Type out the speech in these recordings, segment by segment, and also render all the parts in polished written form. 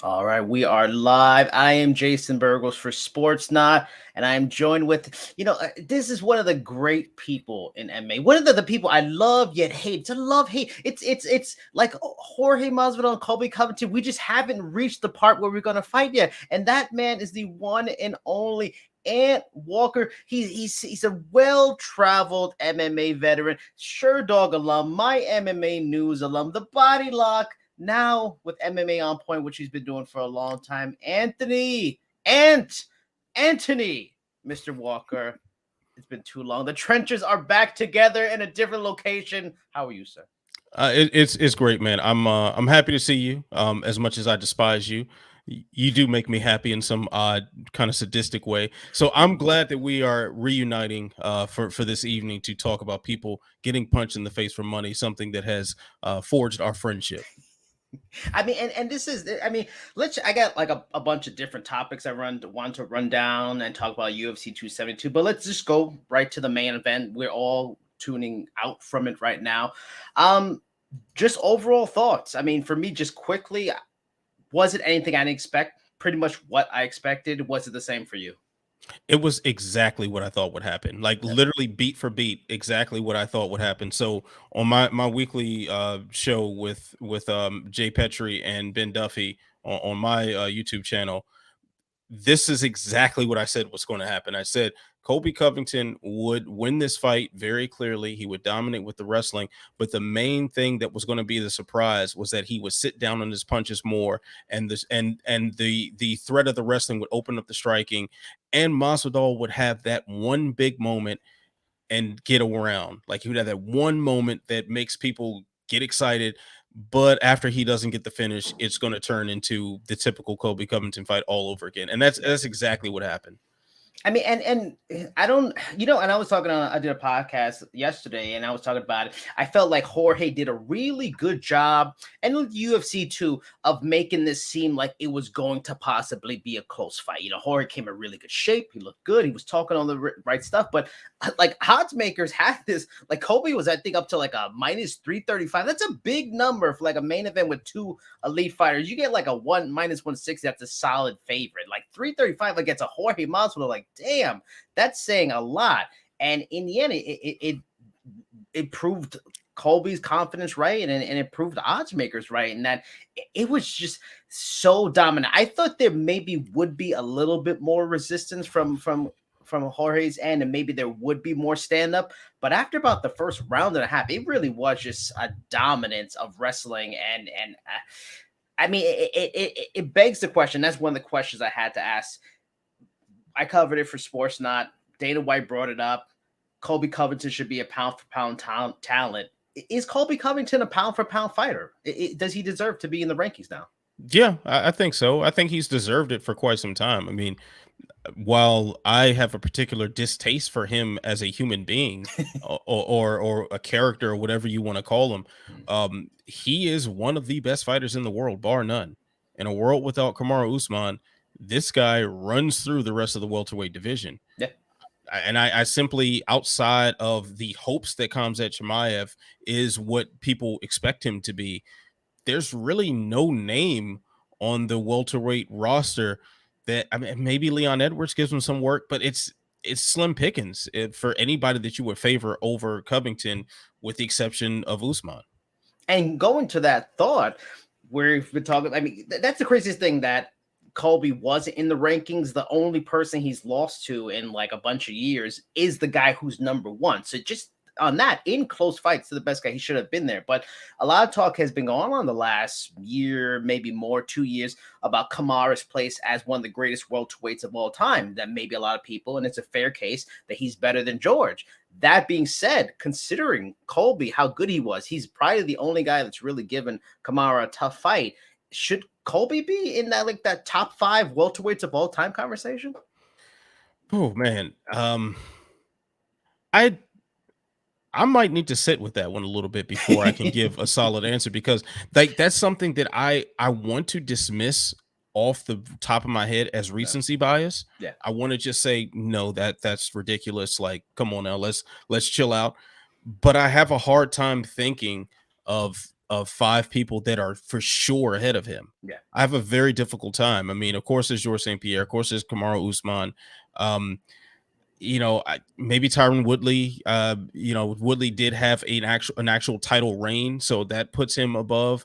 All right, we are live. I am Jason Burgos for Sportsnaut, and I am joined with, this is one of the great people in MMA. One of the people I love yet hate. It's a love hate. It's like Jorge Masvidal and Colby Covington. We just haven't reached the part where we're gonna fight yet, and that man is the one and only Ant Walker. He's a well-traveled MMA veteran, Sure Dog alum, my MMA news alum, the Body Lock now with MMA on point, which he's been doing for a long time. Anthony, Mr. Walker. It's been too long. The trenches are back together in a different location. How are you, sir? It's great, man. I'm happy to see you. As much as I despise you, you do make me happy in some odd, kind of sadistic way. So I'm glad that we are reuniting for this evening to talk about people getting punched in the face for money, something that has forged our friendship. I mean, and this is, I mean, I got like a bunch of different topics want to run down and talk about UFC 272, but let's just go right to the main event. We're all tuning out from it right now. Um, just overall thoughts. I mean, for me, just quickly, was it anything I didn't expect? Pretty much what I expected. Was it the same for you? It was exactly what I thought would happen. Like Yep. literally beat for beat, exactly what I thought would happen. So on my weekly show with Jay Petrie and Ben Duffy on my YouTube channel, this is exactly what I said was going to happen. I said Colby Covington would win this fight very clearly. He would dominate with the wrestling, but the main thing that was going to be the surprise was that he would sit down on his punches more, and this and the threat of the wrestling would open up the striking, and Masvidal would have that one big moment and get around. Like he would have that one moment that makes people get excited. But after he doesn't get the finish, it's going to turn into the typical Colby Covington fight all over again, and that's exactly what happened. I mean, and I don't, and I was talking on, I did a podcast yesterday, and I was talking about it. I felt like Jorge did a really good job, and with UFC too, of making this seem like it was going to possibly be a close fight. Jorge came in really good shape. He looked good. He was talking on the right stuff, but like odds makers had this. Like Kobe was, I think, up to like a minus 335. That's a big number for like a main event with two elite fighters. You get like a one minus 160. That's a solid favorite. Like 335 against a Jorge Masvidal. Like, damn, that's saying a lot. And in the end, it proved Colby's confidence right, and it proved odds makers right, and that it was just so dominant. I thought there maybe would be a little bit more resistance from Jorge's end, and maybe there would be more stand up. But after about the first round and a half, it really was just a dominance of wrestling, and I mean, it begs the question. That's one of the questions I had to ask. I covered it for Sportsnaut. Dana White brought it up. Colby Covington should be a pound for pound talent. Is Colby Covington a pound for pound fighter? Does he deserve to be in the rankings now? Yeah, I think so. I think he's deserved it for quite some time. I mean, while I have a particular distaste for him as a human being or a character or whatever you want to call him, he is one of the best fighters in the world, bar none. In a world without Kamaru Usman, this guy runs through the rest of the welterweight division. Yeah. And I simply, outside of the hopes that Khamzat Chimaev is what people expect him to be, there's really no name on the welterweight roster that, I mean, maybe Leon Edwards gives him some work, but it's slim pickings for anybody that you would favor over Covington, with the exception of Usman. And going to that thought, we've been talking. I mean, that's the craziest thing, that Colby wasn't in the rankings. The only person he's lost to in like a bunch of years is the guy who's number one. So just on that, in close fights to the best guy, he should have been there. But a lot of talk has been going on the last year, maybe more, 2 years, about Kamaru's place as one of the greatest welterweights of all time. That maybe a lot of people, and it's a fair case, that he's better than George. That being said, considering Colby, how good he was, he's probably the only guy that's really given Kamaru a tough fight. Should Colby be in that, like, that top five welterweights of all time conversation? Oh man, I I might need to sit with that one a little bit before I can give a solid answer, because like that's something that I want to dismiss off the top of my head as Yeah. recency bias. Yeah. I want to just say no, that's ridiculous. Like, come on now, let's chill out. But I have a hard time thinking of of 5 people that are for sure ahead of him. Yeah. I have a very difficult time. I mean, of course, there's Georges St. Pierre. Of course, there's Kamaru Usman. Maybe Tyron Woodley. Woodley did have an actual title reign, so that puts him above.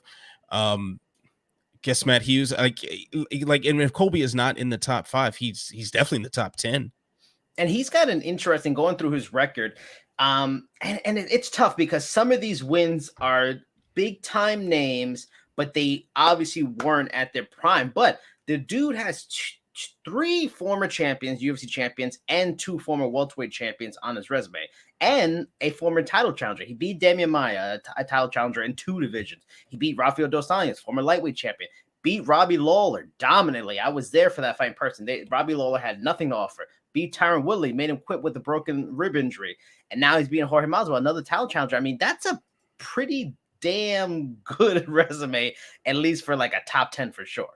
Guess Matt Hughes. And if Colby is not in the top 5, he's definitely in the top 10. And he's got an interesting going through his record. And it's tough because some of these wins are big time names, but they obviously weren't at their prime. But the dude has 3 former champions, UFC champions, and 2 former welterweight champions on his resume, and a former title challenger. He beat Damian Maia, a title challenger in 2 divisions. He beat Rafael Dos Anjos, former lightweight champion. Beat Robbie Lawler dominantly. I was there for that fight in person. Robbie Lawler had nothing to offer. Beat Tyron Woodley, made him quit with a broken rib injury, and now he's beating Jorge Masvidal, another title challenger. I mean, that's a pretty damn good resume, at least for like a top 10 for sure.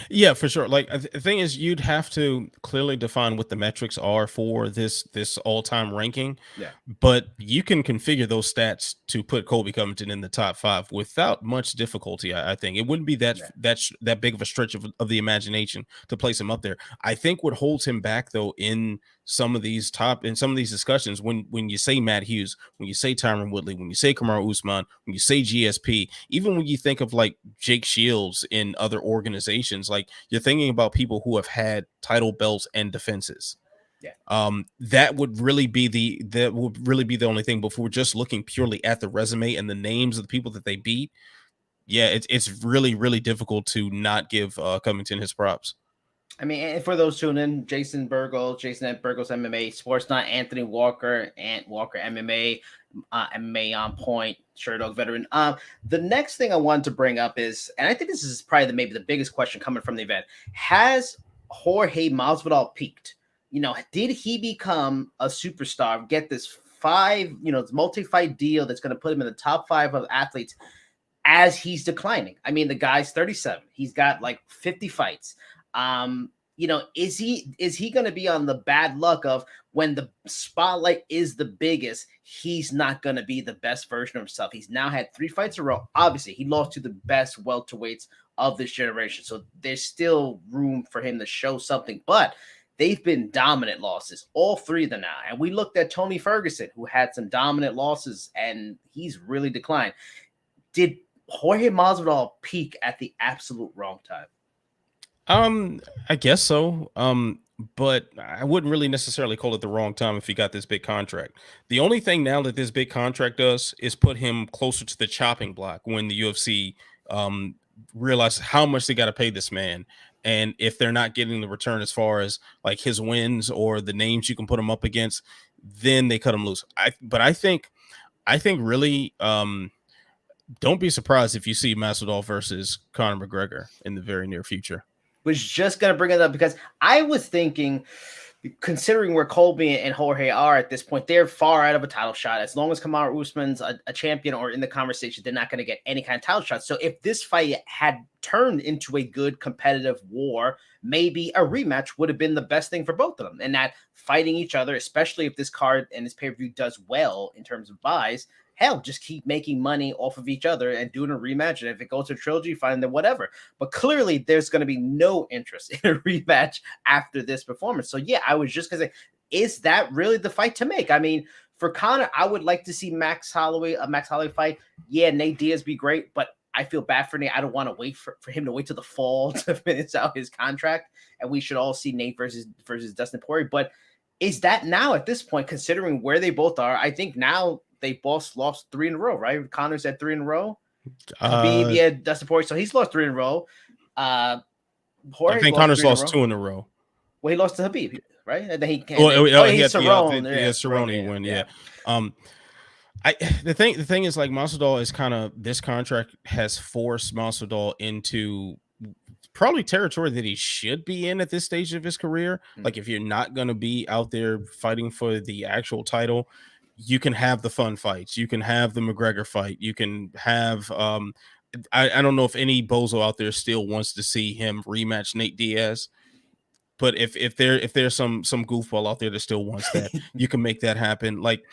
Yeah, for sure. Like the thing is, you'd have to clearly define what the metrics are for this all-time ranking. Yeah. But you can configure those stats to put Colby Covington in the top 5 without much difficulty. I think it wouldn't be that big of a stretch of the imagination to place him up there. I think what holds him back though in some of these discussions, when you say Matt Hughes, when you say Tyron Woodley, when you say Kamaru Usman, when you say GSP, even when you think of like Jake Shields in other organizations, like you're thinking about people who have had title belts and defenses. Yeah. That would really be the only thing. But if we're just looking purely at the resume and the names of the people that they beat, yeah, it's really, really difficult to not give Covington his props. I mean, and for those tuning in, Jason Burgos MMA, Sportsnaut, Anthony Walker, MMA, MMA on point, Sherdog veteran. The next thing I wanted to bring up is, and I think this is probably maybe the biggest question coming from the event: has Jorge Masvidal peaked? Did he become a superstar? Get this 5, multi-fight deal that's going to put him in the top 5 of athletes as he's declining. I mean, the guy's 37. He's got like 50 fights. Is he going to be on the bad luck of when the spotlight is the biggest, he's not going to be the best version of himself? He's now had 3 fights in a row. Obviously, he lost to the best welterweights of this generation, so there's still room for him to show something, but they've been dominant losses, all 3 of them now. And we looked at Tony Ferguson, who had some dominant losses, and he's really declined. Did Jorge Masvidal peak at the absolute wrong time? I guess so. But I wouldn't really necessarily call it the wrong time if he got this big contract. The only thing now that this big contract does is put him closer to the chopping block when the UFC realizes how much they got to pay this man. And if they're not getting the return as far as like his wins or the names you can put him up against, then they cut him loose. I think really, don't be surprised if you see Masvidal versus Conor McGregor in the very near future. Was just going to bring it up because I was thinking, considering where Colby and Jorge are at this point, they're far out of a title shot. As long as Kamaru Usman's a champion or in the conversation, they're not going to get any kind of title shot. So if this fight had turned into a good competitive war, maybe a rematch would have been the best thing for both of them. And that fighting each other, especially if this card and this pay-per-view does well in terms of buys, hell, just keep making money off of each other and doing a rematch. And if it goes to a trilogy, fine, then whatever. But clearly, there's going to be no interest in a rematch after this performance. So, yeah, I was just going to say, is that really the fight to make? I mean, for Conor, I would like to see Max Holloway fight. Yeah, Nate Diaz be great, but I feel bad for Nate. I don't want to wait for him to wait till the fall to finish out his contract. And we should all see Nate versus Dustin Poirier. But is that now at this point, considering where they both are? I think now they both lost 3 in a row, right? Conor's at 3 in a row. Khabib, yeah, Dustin Poirier. So he's lost 3 in a row. I think Conor's lost 2 in a row. Well, he lost to Khabib, right? And then he can't. He had Cerrone win. Yeah. The thing is, like, Masvidal is kind of, this contract has forced Masvidal into probably territory that he should be in at this stage of his career. Like, if you're not going to be out there fighting for the actual title, you can have the fun fights. You can have the McGregor fight. You can have I don't know if any bozo out there still wants to see him rematch Nate Diaz. But if there's some goofball out there that still wants that, you can make that happen. Like,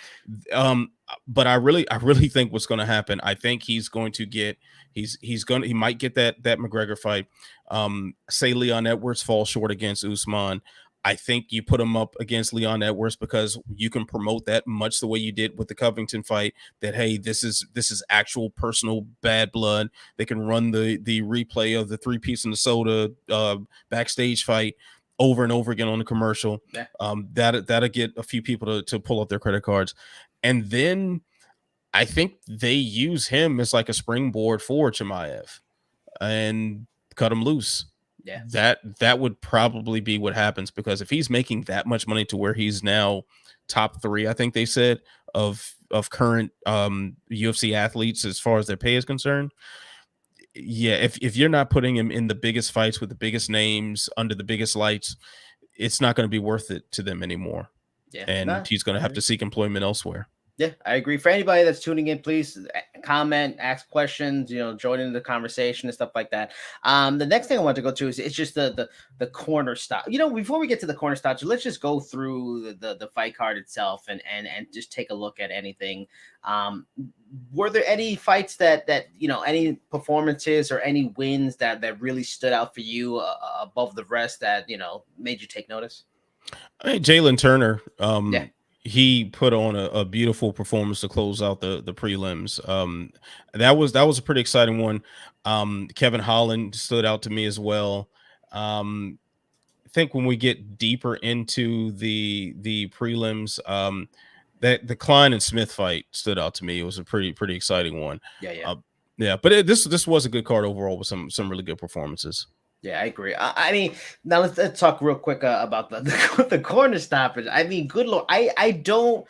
but I really think what's going to happen. I think he's going to get he might get that McGregor fight. Say Leon Edwards falls short against Usman. I think you put him up against Leon Edwards because you can promote that much the way you did with the Covington fight. That, hey, this is actual personal bad blood. They can run the replay of the 3-piece in the soda backstage fight over and over again on the commercial. Yeah. That'll get a few people to pull up their credit cards, and then I think they use him as like a springboard for Chimaev and cut him loose. Yeah, that would probably be what happens, because if he's making that much money to where he's now top 3, I think they said, of current UFC athletes as far as their pay is concerned. Yeah, if you're not putting him in the biggest fights with the biggest names under the biggest lights, it's not going to be worth it to them anymore. Yeah, and he's going to have to seek employment elsewhere. Yeah, I agree. For anybody that's tuning in, please comment, ask questions, join in the conversation and stuff like that. The next thing I want to go to is it's just the corner stop. Before we get to the corner stoppage, let's just go through the fight card itself and just take a look at anything. Were there any fights that any performances or any wins that really stood out for you above the rest that made you take notice? I mean, Jalen Turner. Yeah. He put on a beautiful performance to close out the prelims. That was a pretty exciting one. Kevin Holland stood out to me as well. I think when we get deeper into the prelims, that the Klein and Smith fight stood out to me. It was a pretty exciting one. Yeah. But this was a good card overall with some really good performances. Yeah, I agree. I mean, now let's talk real quick about the corner stoppage. I mean, good Lord, I don't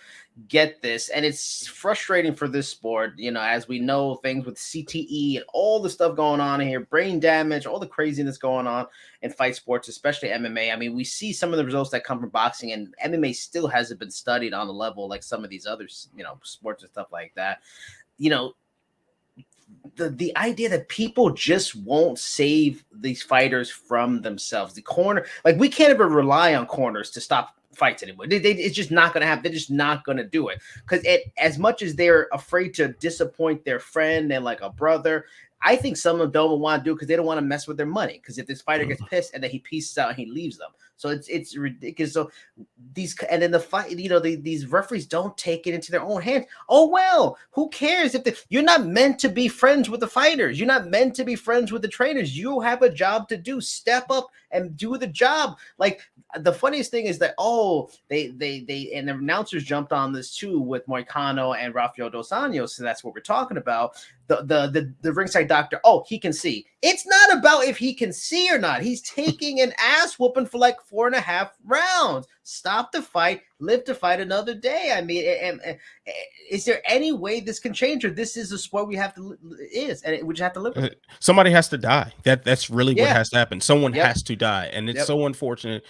get this, and it's frustrating for this sport. As we know, things with CTE and all the stuff going on here, brain damage, all the craziness going on in fight sports, especially MMA. I mean, we see some of the results that come from boxing, and MMA still hasn't been studied on a level like some of these other sports and stuff like that. The idea that people just won't save these fighters from themselves. The corner, like, we can't ever rely on corners to stop fights anymore. It's just not going to happen. They're just not going to do it, because as much as they're afraid to disappoint their friend and like a brother, I think some of them don't want to do it because they don't want to mess with their money. Because if this fighter gets pissed and then he pieces out and he leaves them, so it's ridiculous. So and then the fight, these referees don't take it into their own hands. Oh well, who cares if you're not meant to be friends with the fighters? You're not meant to be friends with the trainers. You have a job to do. Step up and do the job. Like, the funniest thing is that they and the announcers jumped on this too with Moicano and Rafael Dos Anjos. So that's what we're talking about. The ringside doctor. Oh, he can see. It's not about if he can see or not. He's taking an ass whooping for like 4.5 rounds. Stop the fight. Live to fight another day. I mean, is there any way this can change, or this is a sport we just have to live with it? Somebody has to die. That's really what has to happen. Someone has to die, and it's so unfortunate.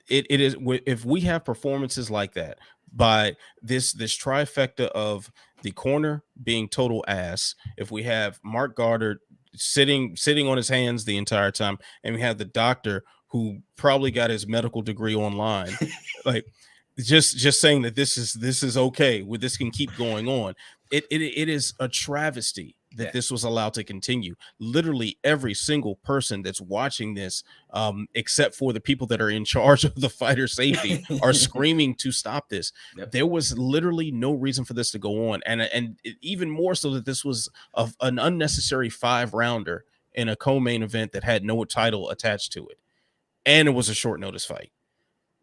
It is, if we have performances like that, by this trifecta of the corner being total ass, if we have Mark Goddard sitting on his hands the entire time, and we have the doctor who probably got his medical degree online, like, just saying that this is okay, with this can keep going on. It is a travesty that this was allowed to continue. Literally every single person that's watching this, except for the people that are in charge of the fighter safety, are screaming to stop this. There was literally no reason for this to go on, and even more so that this was an unnecessary 5-rounder in a co-main event that had no title attached to it, and it was a short notice fight.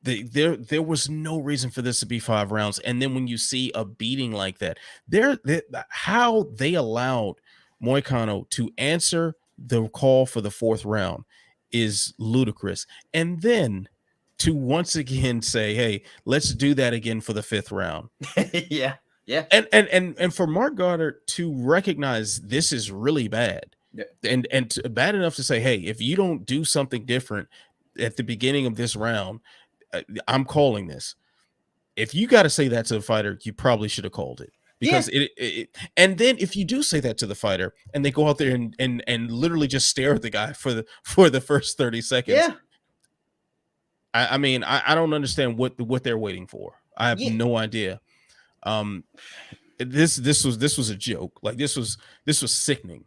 There was no reason for this to be 5 rounds. And then when you see a beating like that, how they allowed Moicano to answer the call for the 4th round is ludicrous. And then to once again say, hey, let's do that again for the 5th round. Yeah. And for Mark Goddard to recognize this is really bad. And bad enough to say, hey, if you don't do something different at the beginning of this round, I'm calling this. If you got to say that to the fighter, you probably should have called it, because and then if you do say that to the fighter and they go out there and literally just stare at the guy for the first 30 seconds, I mean, I don't understand what they're waiting for. I have Yeah, no idea. Um, this was a joke. Like this was sickening.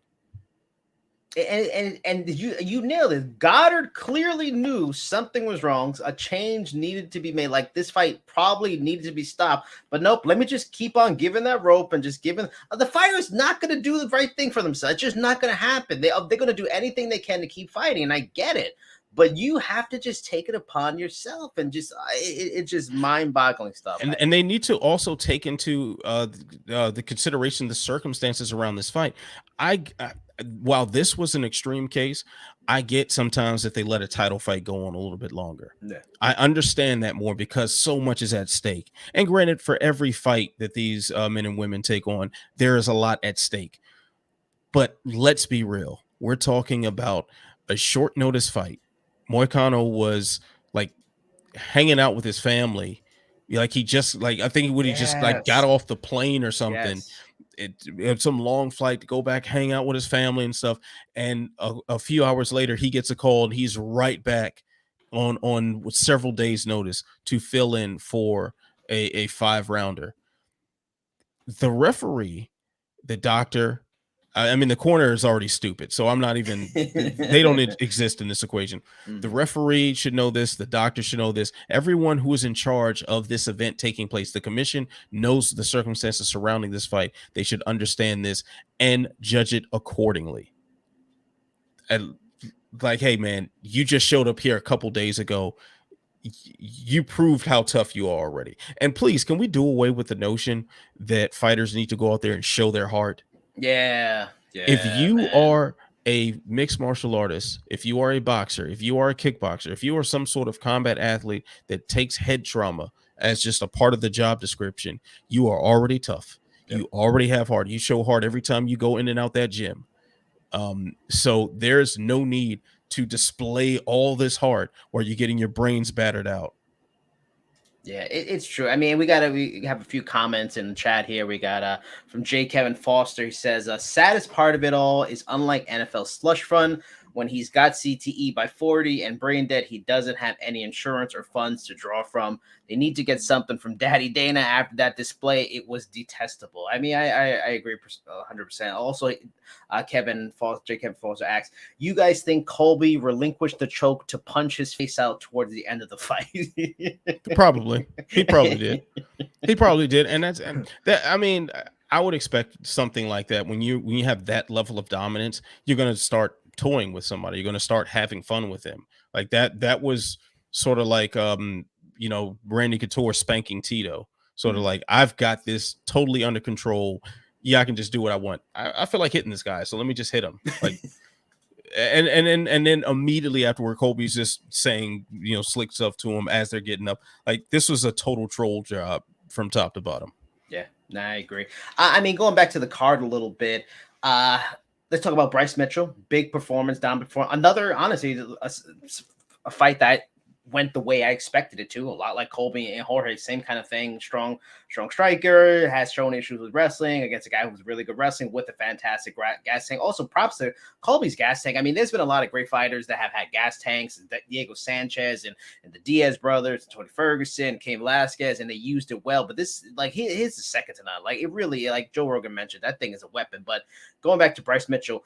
and you nailed it. Goddard clearly knew something was wrong. A change needed to be made. Like this fight probably needed to be stopped. But nope. Let me just keep on giving that rope and just giving. The fighter is not going to do the right thing for themselves. It's just not going to happen. They're going to do anything they can to keep fighting, and I get it. But you have to just take it upon yourself, and just it's just mind-boggling stuff. And they need to also take into the consideration the circumstances around this fight. I while this was an extreme case, I get sometimes that they let a title fight go on a little bit longer. Yeah. I understand that more because so much is at stake. And granted, for every fight that these men and women take on, there is a lot at stake. But let's be real. We're talking about a short notice fight. Moicano was like hanging out with his family. Like he just like I think he just like got off the plane or something. Yes. It had some long flight to go back, hang out with his family and stuff. And a few hours later, he gets a call and he's right back on with several days' notice to fill in for a 5-rounder. The referee, the doctor, I mean, the corner is already stupid, so I'm not even. They don't exist in this equation. The referee should know this. The doctor should know this. Everyone who is in charge of this event taking place, the commission knows the circumstances surrounding this fight. They should understand this and judge it accordingly. And like, hey, man, you just showed up here a couple days ago. You proved how tough you are already. And please, can we do away with the notion that fighters need to go out there and show their heart? Yeah. If you are a mixed martial artist, if you are a boxer, if you are a kickboxer, if you are some sort of combat athlete that takes head trauma as just a part of the job description, you are already tough. Yep. You already have heart. You show heart every time you go in and out that gym. So there's no need to display all this heart where you're getting your brains battered out. Yeah, it's true. I mean, we have a few comments in the chat here. We got from J. Kevin Foster. He says, saddest part of it all is unlike NFL slush fund, when he's got CTE by 40 and brain dead, he doesn't have any insurance or funds to draw from. They need to get something from Daddy Dana after that display. It was detestable. I mean, I agree 100%. Also, J. Kevin Foster asks, you guys think Colby relinquished the choke to punch his face out towards the end of the fight? Probably. He probably did. He probably did. And that, I mean, I would expect something like that. When you have that level of dominance, you're going to start toying with somebody. You're going to start having fun with him. Like that was sort of like Randy Couture spanking Tito. Sort of like, I've got this totally under control. Yeah, I can just do what I want. I feel like hitting this guy, so let me just hit him. Like and then immediately afterward, Colby's just saying, slick stuff to him as they're getting up. Like, this was a total troll job from top to bottom. Yeah, I agree. I mean, going back to the card a little bit, let's talk about Bryce Mitchell. Big performance down before. Another, honestly, a fight that went the way I expected it to. A lot like Colby and Jorge, same kind of thing. Strong striker, has shown issues with wrestling against a guy who's really good wrestling with a fantastic gas tank. Also, props to Colby's gas tank. I mean, there's been a lot of great fighters that have had gas tanks. Diego Sanchez and the Diaz brothers, Tony Ferguson, Cain Velasquez, and they used it well. But this, like, his is second to none. Like, it really, like Joe Rogan mentioned, that thing is a weapon. But going back to Bryce Mitchell,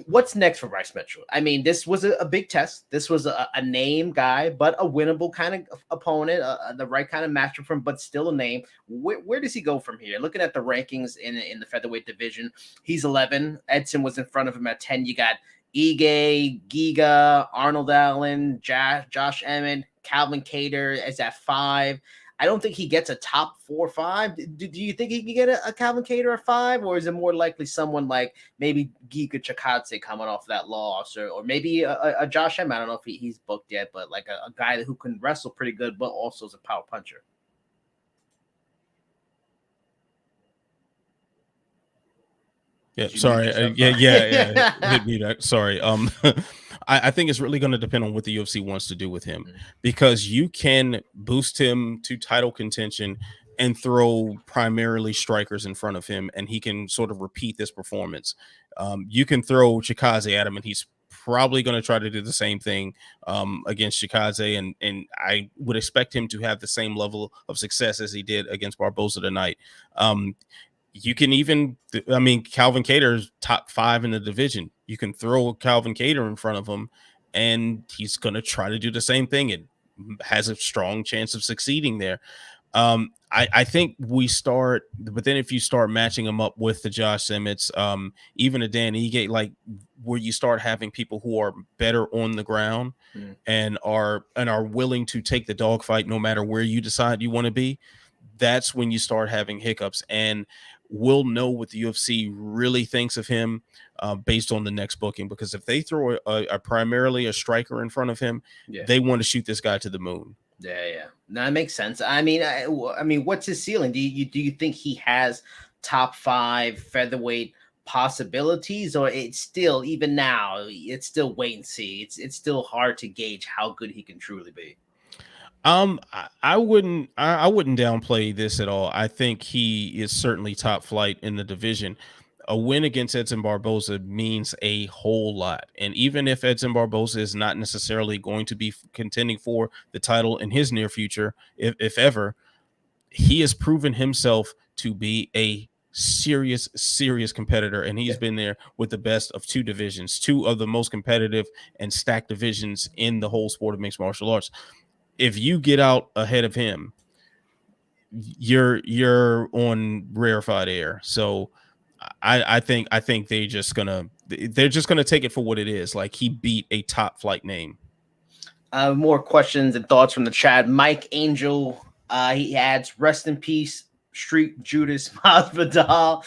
what's next for Bryce Mitchell? I mean, this was a big test. This was a name guy, but a winnable kind of opponent, the right kind of matchup for him, but still a name. Where does he go from here? Looking at the rankings in the featherweight division, he's 11. Edson was in front of him at 10. You got Ige, Giga, Arnold Allen, Josh Emmett, Calvin Kattar is at 5. I don't think he gets a top 4 or 5. Do you think he can get a Calvin Kattar at 5, or is it more likely someone like maybe Giga Chikadze coming off that loss, or maybe a Josh Emmett? I don't know if he's booked yet, but like a guy who can wrestle pretty good, but also is a power puncher. Yeah, sorry. Yeah. Hit me that. Sorry. I think it's really going to depend on what the UFC wants to do with him, because you can boost him to title contention and throw primarily strikers in front of him, and he can sort of repeat this performance. You can throw Chikadze at him, and he's probably going to try to do the same thing against Shikaze, and I would expect him to have the same level of success as he did against Barboza tonight. You can even, I mean, Calvin Kattar's top 5 in the division. You can throw Calvin Kattar in front of him, and he's going to try to do the same thing. It has a strong chance of succeeding there. I think we start, but then if you start matching them up with the Josh Emmets, even a Dan Ige, like where you start having people who are better on the ground and are willing to take the dogfight no matter where you decide you want to be, that's when you start having hiccups. And we'll know what the UFC really thinks of him based on the next booking, because if they throw a primarily a striker in front of him, they want to shoot this guy to the moon. Yeah. No, that makes sense. I mean, what's his ceiling? Do you think he has top 5 featherweight possibilities, or it's still, even now, it's still wait and see? It's still hard to gauge how good he can truly be. I wouldn't downplay this at all. I think he is certainly top flight in the division. A win against Edson Barboza means a whole lot. And even if Edson Barboza is not necessarily going to be contending for the title in his near future, if ever, he has proven himself to be a serious competitor. And he's been there with the best of 2 divisions, 2 of the most competitive and stacked divisions in the whole sport of mixed martial arts. If you get out ahead of him, you're on rarefied air. So I think they're just gonna take it for what it is. Like, he beat a top flight name. More questions and thoughts from the chat. Mike Angel, he adds, rest in peace, Street Judas Masvidal.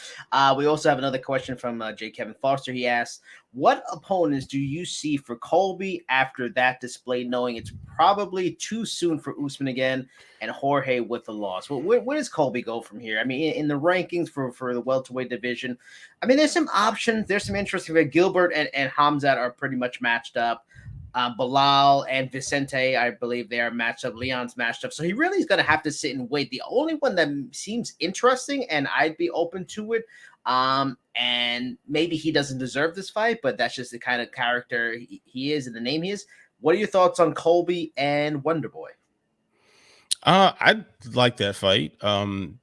We also have another question from J. Kevin Foster. He asks, what opponents do you see for Colby after that display, knowing it's probably too soon for Usman again and Jorge with the loss? Well, where does Colby go from here? I mean, in the rankings for the welterweight division, I mean, there's some options. There's some interesting. Gilbert and Hamzat are pretty much matched up. Bilal and Vicente, I believe they are matched up. Leon's matched up. So he really is going to have to sit and wait. The only one that seems interesting, and I'd be open to it, and maybe he doesn't deserve this fight, but that's just the kind of character he is and the name he is. What are your thoughts on Colby and Wonderboy? I like that fight.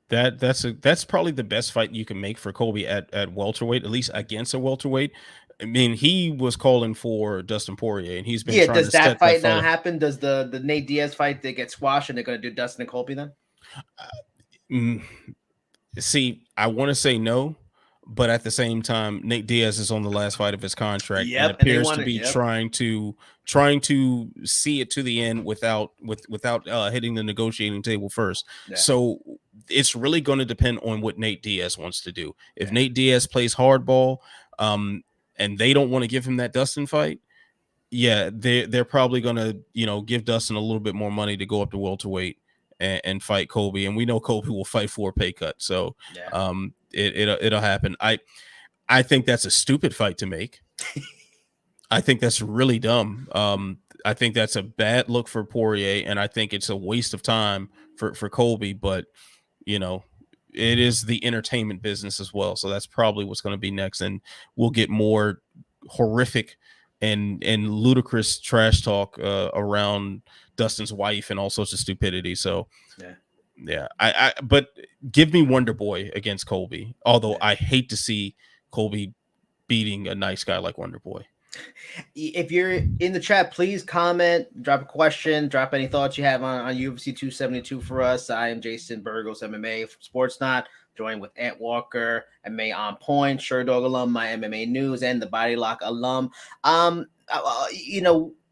That's probably the best fight you can make for Colby at welterweight, at least against a welterweight. I mean, he was calling for Dustin Poirier, and he's been trying to does that set fight that now happen? Does the Nate Diaz fight, they get squashed and they're going to do Dustin and Colby then? See, I want to say no, but at the same time, Nate Diaz is on the last fight of his contract and appears to be trying to see it to the end without hitting the negotiating table first. So it's really going to depend on what Nate Diaz wants to do. If Nate Diaz plays hardball, and they don't want to give him that Dustin fight, they're probably going to, give Dustin a little bit more money to go up to welterweight and fight Colby. And we know Colby will fight for a pay cut. So it'll happen. I think that's a stupid fight to make. I think that's really dumb. I think that's a bad look for Poirier, and I think it's a waste of time for Colby, but it is the entertainment business as well. So that's probably what's going to be next. And we'll get more horrific and ludicrous trash talk around Dustin's wife and all sorts of stupidity. So but give me Wonder Boy against Colby. Although I hate to see Colby beating a nice guy like Wonder Boy. If you're in the chat, please comment, drop a question, drop any thoughts you have on UFC 272 for us. I am Jason Burgos, MMA from Sportsnaut, joined with Ant Walker, MMA On Point, Sure Dog alum, my MMA News, and the Body Lock alum. I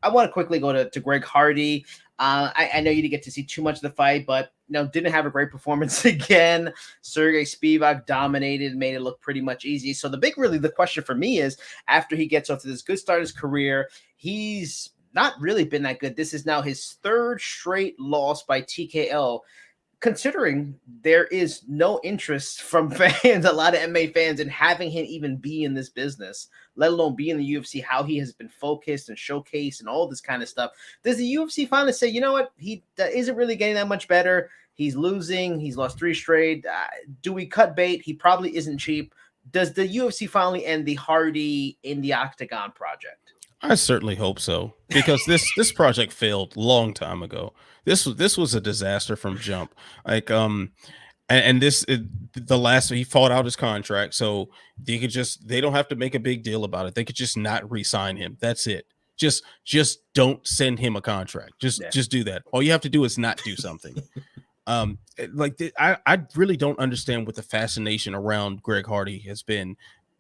want to quickly go to Greg Hardy. I know you didn't get to see too much of the fight, but didn't have a great performance again. Sergey Spivak dominated, made it look pretty much easy. So the question for me is, after he gets off to this good start in his career, he's not really been that good. This is now his 3rd straight loss by TKO. Considering there is no interest from fans, a lot of MMA fans, in having him even be in this business, let alone be in the UFC, how he has been focused and showcased and all this kind of stuff. Does the UFC finally say, you know what, he isn't really getting that much better? He's losing. He's lost 3 straight. Do we cut bait? He probably isn't cheap. Does the UFC finally end the Hardy in the Octagon project? I certainly hope so, because this project failed long time ago. This was a disaster from jump. Like and the last he fought out his contract, so they don't have to make a big deal about it. They could just not re-sign him. That's it. Just don't send him a contract. Yeah. Just do that. All you have to do is not do something. I really don't understand what the fascination around Greg Hardy has been,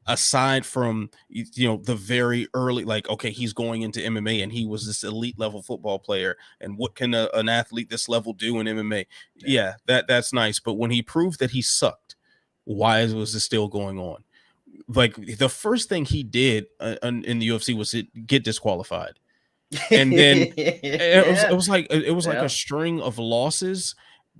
aside from the very early, like, okay, he's going into MMA and he was this elite level football player, and what can an athlete this level do in MMA? Yeah, that's nice, but when he proved that he sucked, why was this still going on? Like, the first thing he did in the UFC was get disqualified, and then Yeah. it was like Yeah. a string of losses,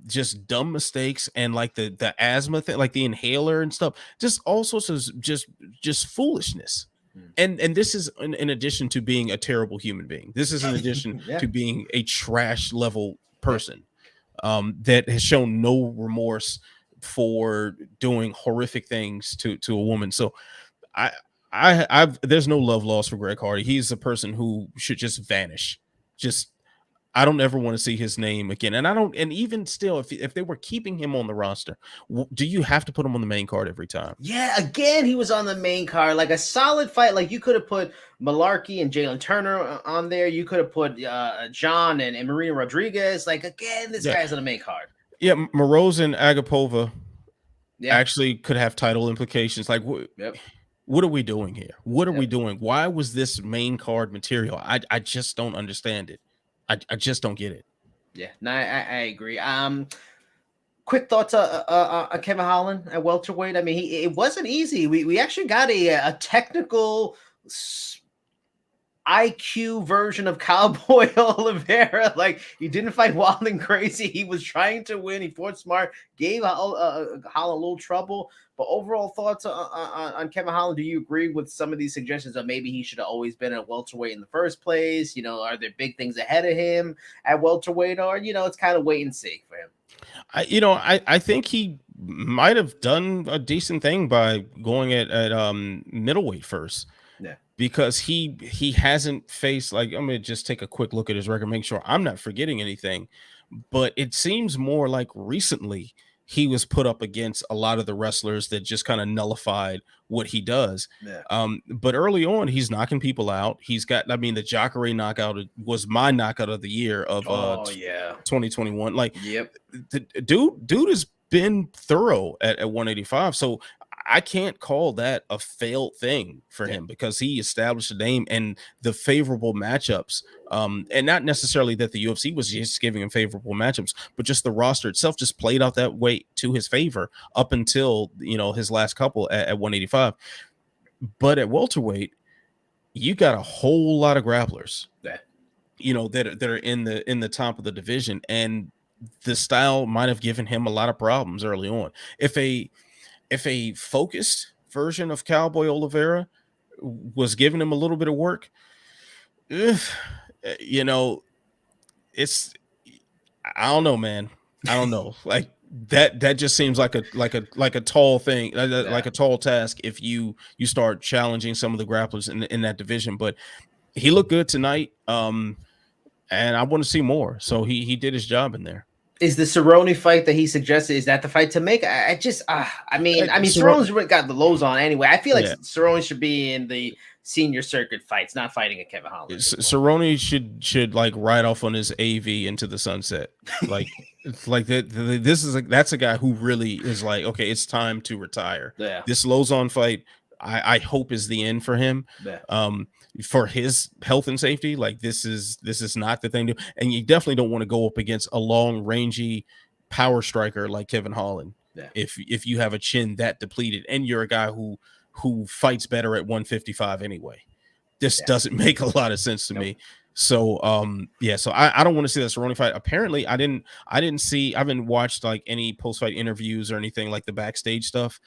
just dumb mistakes, and like the asthma thing, like the inhaler and stuff, just all sorts of just foolishness. Mm. And this is in addition to being a terrible human being. This is in addition Yeah. to being a trash level Yeah. person, that has shown no remorse for doing horrific things to a woman. So I I've there's no love lost for Greg Hardy. He's a person who should just vanish. Just I don't ever want to see his name again. And I don't, and even still, if they were keeping him on the roster, do you have to put him on the main card every time? Yeah, again, he was on the main card, like a solid fight. Like, you could have put Malarkey and Jalen Turner on there. You could have put John and Marina Rodriguez. Like, again, this Yeah. guy's on the main card. Yeah, Moroz and Agapova Yeah. actually could have title implications. Like, Yep. what are we doing here? What are Yep. we doing? Why was this main card material? I just don't understand it. I just don't get it. Yeah. No, I agree. Quick thoughts on Kevin Holland at welterweight. I mean, it wasn't easy. We actually got a technical IQ version of Cowboy Oliveira. Like, he didn't fight wild and crazy. He was trying to win. He fought smart, gave Holland a little trouble. But overall thoughts on Kevin Holland? Do you agree with some of these suggestions that maybe he should have always been at welterweight in the first place? Are there big things ahead of him at welterweight, or it's kind of wait and see for him? I think he might have done a decent thing by going at middleweight first. Yeah. Because he hasn't faced, like, I'm gonna just take a quick look at his record, make sure I'm not forgetting anything. But it seems more like recently he was put up against a lot of the wrestlers that just kind of nullified what he does. Yeah. But early on, he's knocking people out. He's got, I mean, the Jacare knockout was my knockout of the year of 2021. Like, Yep. the dude has been thorough at 185. So I can't call that a failed thing for him, because he established a name and the favorable matchups. And not necessarily that the UFC was just giving him favorable matchups, but just the roster itself just played out that way to his favor up until his last couple at 185. But at welterweight, you got a whole lot of grapplers, that are in the top of the division, and the style might have given him a lot of problems early on. If a focused version of Cowboy Oliveira was giving him a little bit of work, it's, I don't know, man. I don't know. Like, that just seems like a tall thing, like a tall task if you start challenging some of the grapplers in that division. But he looked good tonight, and I want to see more. So he did his job in there. Is the Cerrone fight that he suggested, is that the fight to make? I mean, Cerrone's got the lows on anyway. I feel like Cerrone should be in the senior circuit fights, not fighting a Kevin Holland. Cerrone should like ride off on his AV into the sunset. Like, it's like that's a guy who really is like, okay, it's time to retire. Yeah. This Lozon fight, I hope is the end for him. Yeah. For his health and safety, like, this is not the thing to, and you definitely don't want to go up against a long rangy power striker like Kevin Holland. Yeah. If you have a chin that depleted and you're a guy who fights better at 155 anyway, this doesn't make a lot of sense to me. So so I don't want to see that Cerrone fight. Apparently I haven't watched like any post-fight interviews or anything like the backstage stuff.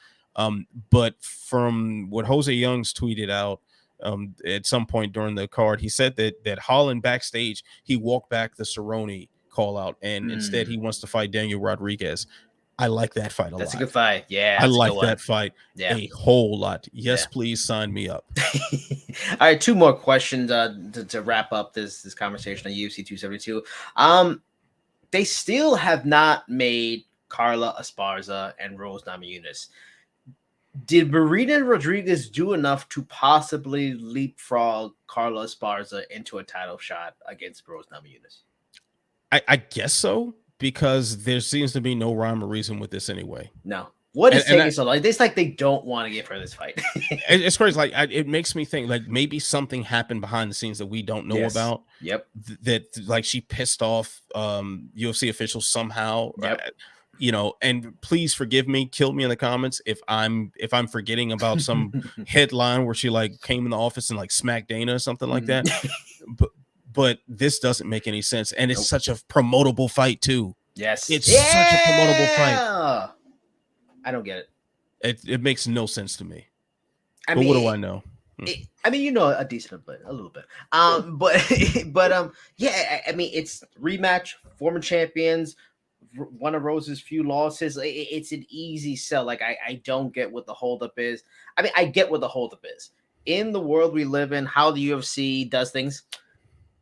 But from what Jose Youngs tweeted out at some point during the card, he said that Holland backstage, he walked back the Cerrone call out, and instead he wants to fight Daniel Rodriguez. I like that fight a lot. That's a good fight. Yeah, I that's a like good one. that fight Yeah. a whole lot. Yes, Yeah. please sign me up. All right, two more questions to wrap up this conversation on UFC 272. They still have not made Carla Esparza and Rose Namajunas. Did Marina Rodriguez do enough to possibly leapfrog Carla Esparza into a title shot against Rose Namajunas? I guess so, because there seems to be no rhyme or reason with this anyway. No. What is taking I, so long? It's like they don't want to give her this fight. it's crazy. Like it makes me think like maybe something happened behind the scenes that we don't know about. Yep. That like she pissed off UFC officials somehow. Yep. You know, and please forgive me, kill me in the comments if I'm forgetting about some headline where she like came in the office and like smacked Dana or something like that. But this doesn't make any sense, and it's such a promotable fight too. Yes, it's such a promotable fight. I don't get it. It makes no sense to me. I but mean, what do I know? I mean, you know, a decent bit, a little bit. But yeah. I mean, it's rematch, former champions, one of Rose's few losses. It's an easy sell. Like I don't get what the holdup is. I mean, I get what the holdup is in the world we live in. How the UFC does things.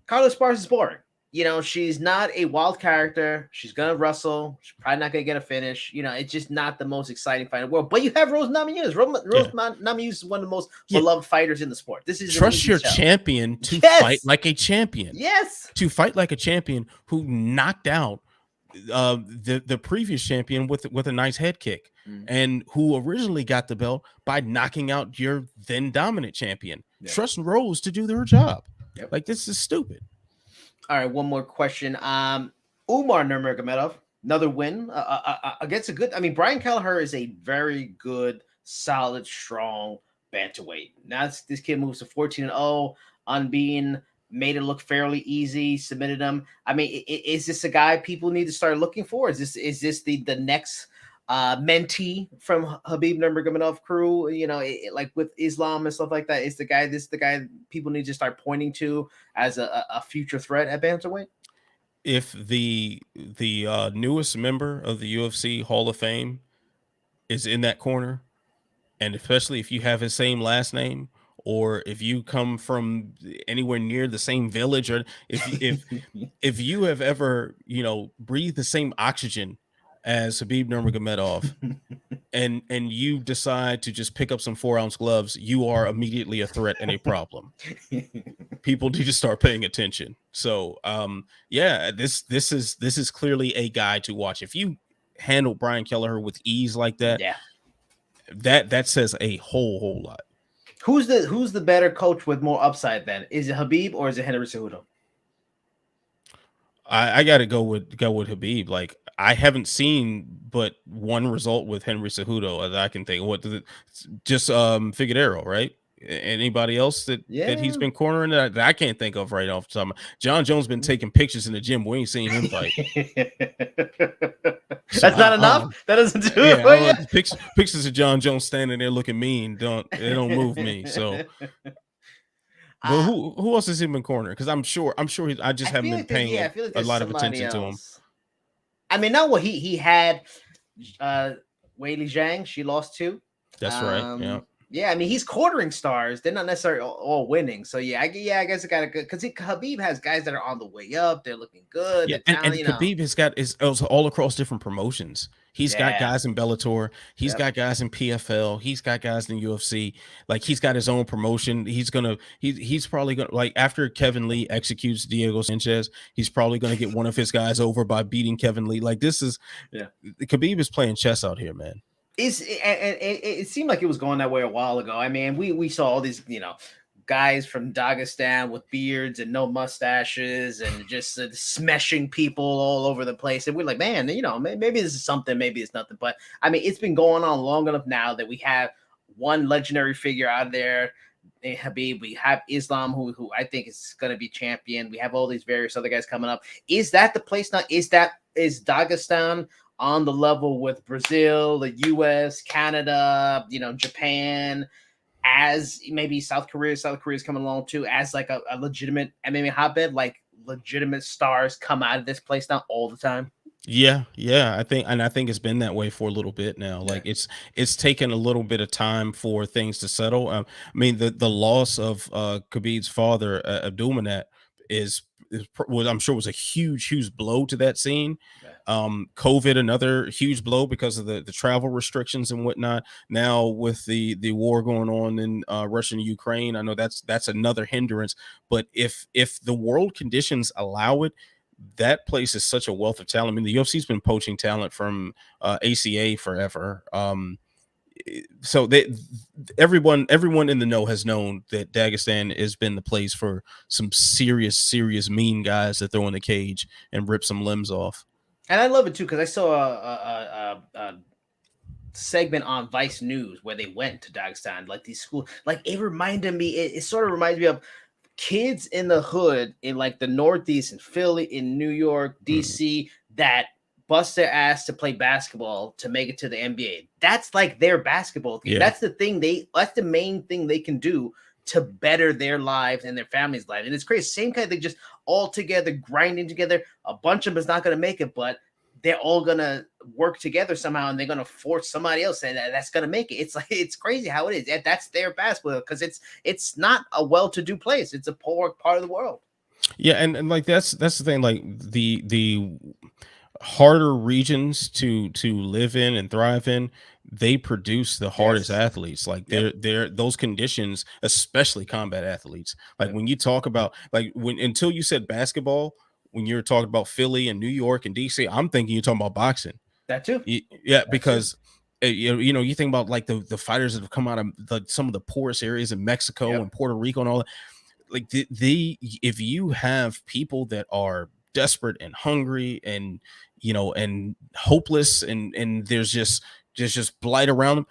Carla Esparza is boring. You know, she's not a wild character. She's gonna wrestle. She's probably not gonna get a finish. You know, it's just not the most exciting fight in the world. But you have Rose Namajunas. Rose Namajunas is one of the most beloved fighters in the sport. This is trust your champion to fight like a champion. Yes, to fight like a champion who knocked out the previous champion with a nice head kick, and who originally got the belt by knocking out your then dominant champion. Trust Rose to do her job. Like, this is stupid. All right, one more question. Umar Nurmagomedov, another win against a good. I mean, Brian Kelleher is a very good, solid, strong bantamweight. Now this kid moves to 14-0, unbeaten, made it look fairly easy. Submitted him. I mean, is this a guy people need to start looking for? Is this the next mentee from Khabib Nurmagomedov crew? You know, like with Islam and stuff like that. Is the guy people need to start pointing to as a future threat at bantamweight? If the newest member of the UFC Hall of Fame is in that corner, and especially if you have his same last name, or if you come from anywhere near the same village, or if you have ever, you know, breathed the same oxygen as Khabib Nurmagomedov, and you decide to just pick up some 4-ounce gloves, you are immediately a threat and a problem. People need to start paying attention. So yeah, this is clearly a guy to watch. If you handle Brian Kelleher with ease like that, that says a whole lot. Who's the better coach with more upside then? Is it Khabib or is it Henry Cejudo? I got to go with Khabib. Like, I haven't seen but one result with Henry Cejudo that I can think of. What does it just Figueroa, right? Anybody else that he's been cornering that I can't think of right off the top. John Jones been taking pictures in the gym. We ain't seen him fight. That's not enough. That doesn't do it. Yeah. Pictures of John Jones standing there looking mean don't move me. So, but who else has he been cornering? Because I'm sure I just haven't been paying a lot of attention to him. I mean, not what he had. Weili Zhang, she lost to. That's right. Yeah. Yeah, I mean, he's quartering stars. They're not necessarily all winning. So I guess it got a good, because Khabib has guys that are on the way up. They're looking good. Yeah, and Khabib has got is all across different promotions. He's got guys in Bellator. He's got guys in PFL. He's got guys in UFC. Like, he's got his own promotion. He's probably gonna, like, after Kevin Lee executes Diego Sanchez, he's probably gonna get one of his guys over by beating Kevin Lee. Like, this is Khabib is playing chess out here, man. It seemed like it was going that way a while ago. I mean, we saw all these, you know, guys from Dagestan with beards and no mustaches and just smashing people all over the place. And we're like, man, you know, maybe this is something, maybe it's nothing. But I mean, it's been going on long enough now that we have one legendary figure out there in Khabib. We have Islam, who I think is going to be champion. We have all these various other guys coming up. Is that the place now? Is Dagestan on the level with Brazil, the US, Canada, you know, Japan, as maybe South Korea? South Korea is coming along too, as like a legitimate MMA hotbed, like legitimate stars come out of this place now all the time? Yeah, I think it's been that way for a little bit now. Yeah. Like it's taken a little bit of time for things to settle. I mean, the loss of Khabib's father, Abdulmanap, well, I'm sure was a huge blow to that scene. Yeah. COVID, another huge blow because of the travel restrictions and whatnot. Now with the war going on in Russia and Ukraine, I know that's another hindrance. But if the world conditions allow it, that place is such a wealth of talent. I mean, the UFC's been poaching talent from ACA forever. So everyone in the know has known that Dagestan has been the place for some serious mean guys that throw in the cage and rip some limbs off. And I love it too because I saw a segment on Vice News where they went to Dagestan, like these schools. Like it reminded me, it sort of reminds me of kids in the hood in like the Northeast, in Philly, in New York, Mm. DC, that bust their ass to play basketball to make it to the NBA. That's like their basketball team. Yeah. That's that's the main thing they can do to better their lives and their families' lives. And it's crazy. Same kind of thing, just all together, grinding together. A bunch of them is not going to make it, but they're all gonna work together somehow, and they're gonna force somebody else, and that's gonna make it. It's like it's crazy how it is. That's their basketball because it's not a well-to-do place. It's a poor part of the world. Yeah, and like that's the thing. Like the harder regions to live in and thrive in, they produce the hardest Yes. athletes. Like Yep. they're those conditions, especially combat athletes. Like Yep. when you talk about like when until you said basketball, when you're talking about Philly and New York and DC, I'm thinking you're talking about boxing. That too. Yeah, That too. because you think about like the fighters that have come out of some of the poorest areas in Mexico Yep. and Puerto Rico and all that. Like the if you have people that are desperate and hungry and and hopeless and there's just blight around them,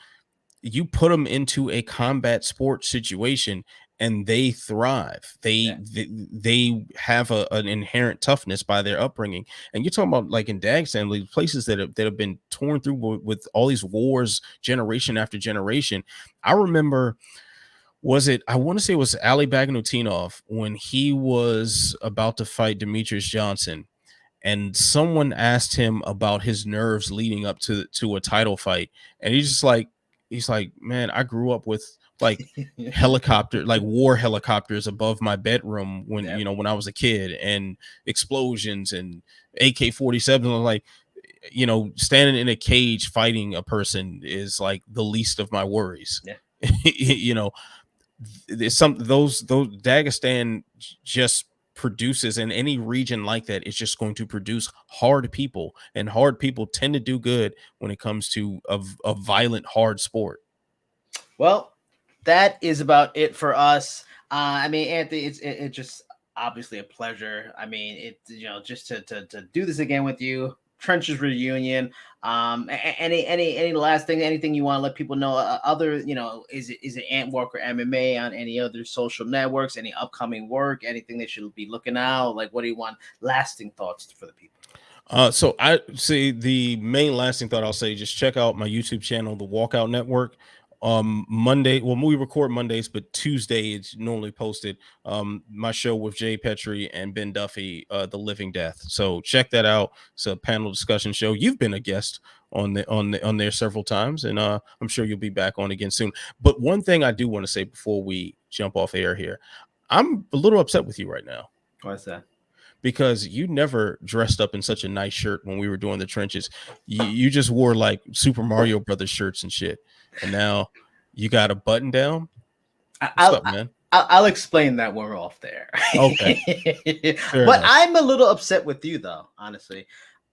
you put them into a combat sport situation and they thrive. Yeah. They have an inherent toughness by their upbringing. And you're talking about like in Dagestan, like places that have been torn through with all these wars generation after generation. I remember, I want to say it was Ali Bagnutinov when he was about to fight Demetrius Johnson, and someone asked him about his nerves leading up to a title fight, and he's like, man, I grew up with like war helicopters above my bedroom when Yep. when I was a kid, and explosions and AK-47. Like, standing in a cage fighting a person is like the least of my worries. Yeah. you know there's some those Dagestan just produces, in any region like that, it's just going to produce hard people, and hard people tend to do good when it comes to a violent hard sport. Well, that is about it for us. I mean, Anthony, it's just obviously a pleasure. I mean, just to do this again with you, Trenches reunion. Any last thing, anything you want to let people know? Other, is it Ant Walker MMA on any other social networks? Any upcoming work? Anything they should be looking out? Like, what do you want? Lasting thoughts for the people. So I see the main lasting thought I'll say, just check out my YouTube channel, the Walkout Network. Monday, well, we record Mondays, but Tuesday it's normally posted. My show with Jay Petrie and Ben Duffy, The Living Death. So check that out. It's a panel discussion show. You've been a guest on there several times, and I'm sure you'll be back on again soon. But one thing I do want to say before we jump off air here, I'm a little upset with you right now, What's that? because you never dressed up in such a nice shirt when we were doing the trenches. You just wore like Super Mario Brothers shirts and shit, and now you got a button down. What's up, man? I'll explain that when we're off there. Okay. But I'm a little upset with you, though. Honestly,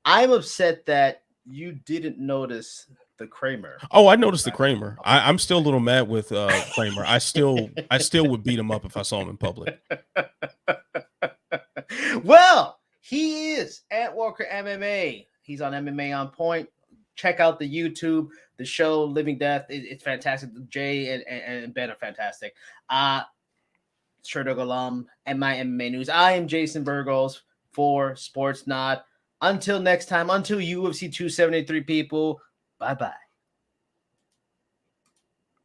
I'm upset that you didn't notice the Kramer. Oh, I noticed the Kramer. I'm still a little mad with Kramer. I still would beat him up if I saw him in public. Well, he is at Walker MMA. He's on MMA on Point. Check out the YouTube, the show Living Death. It's fantastic. Jay and Ben are fantastic. Sherdog alum and my MMA news. I am Jason Burgos for Sportsnaut. Until next time, until UFC 273, people. Bye-bye.